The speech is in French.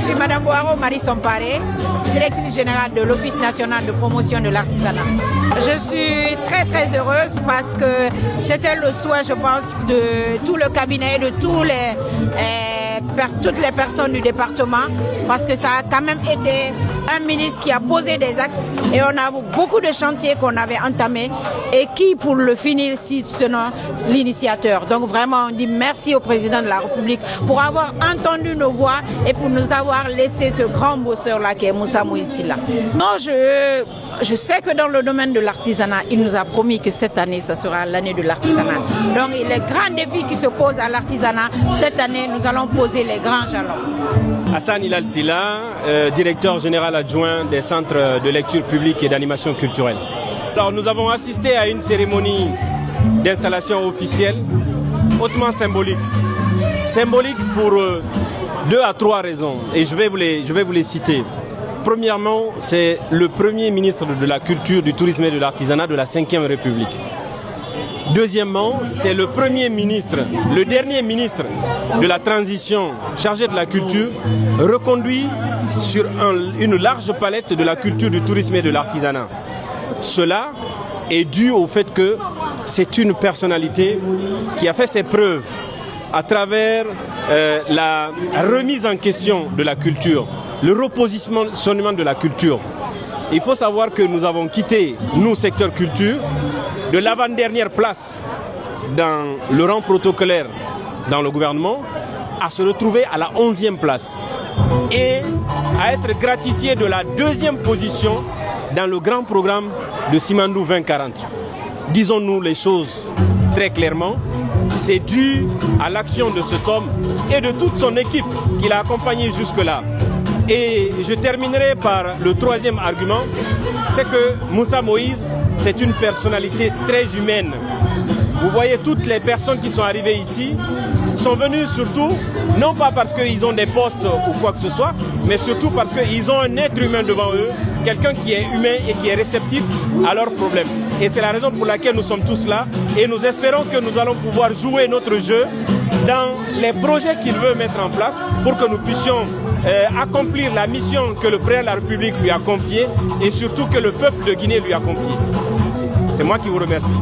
suis Madame Boaro Marie Somparé, directrice générale de l'Office national de promotion de l'artisanat. Je suis très très heureuse parce que c'était le souhait, je pense, de tout le cabinet, de toutes les personnes du département, parce que ça a quand même été un ministre qui a posé des actes et on a beaucoup de chantiers qu'on avait entamés et qui, pour le finir, selon l'initiateur. Donc vraiment, on dit merci au président de la République pour avoir entendu nos voix et pour nous avoir laissé ce grand bosseur-là qui est Moussa Moïsila. Non, je sais que dans le domaine de l'artisanat, il nous a promis que cette année, ce sera l'année de l'artisanat. Donc les grands défis qui se posent à l'artisanat, cette année, nous allons poser les grands jalons. Hassan Hilal Silla, directeur général adjoint des centres de lecture publique et d'animation culturelle. Alors, nous avons assisté à une cérémonie d'installation officielle hautement symbolique. Symbolique pour 2 à 3 raisons, et je vais vous les citer. Premièrement, c'est le premier ministre de la Culture, du Tourisme et de l'Artisanat de la Ve République. Deuxièmement, c'est le premier ministre, le dernier ministre de la transition chargé de la culture, reconduit sur une large palette de la culture, du tourisme et de l'artisanat. Cela est dû au fait que c'est une personnalité qui a fait ses preuves à travers la remise en question de la culture, le repositionnement de la culture. Il faut savoir que nous avons quitté, nous, secteur culture, de l'avant-dernière place dans le rang protocolaire dans le gouvernement, à se retrouver à la 11e place et à être gratifié de la 2e position dans le grand programme de Simandou 2040. Disons-nous les choses très clairement, c'est dû à l'action de cet homme et de toute son équipe qui l'a accompagné jusque-là. Et je terminerai par le 3e argument, c'est que Moussa Moïse, c'est une personnalité très humaine. Vous voyez, toutes les personnes qui sont arrivées ici sont venues surtout, non pas parce qu'ils ont des postes ou quoi que ce soit, mais surtout parce qu'ils ont un être humain devant eux, quelqu'un qui est humain et qui est réceptif à leurs problèmes. Et c'est la raison pour laquelle nous sommes tous là et nous espérons que nous allons pouvoir jouer notre jeu dans les projets qu'il veut mettre en place pour que nous puissions accomplir la mission que le président de la République lui a confiée et surtout que le peuple de Guinée lui a confiée. C'est moi qui vous remercie.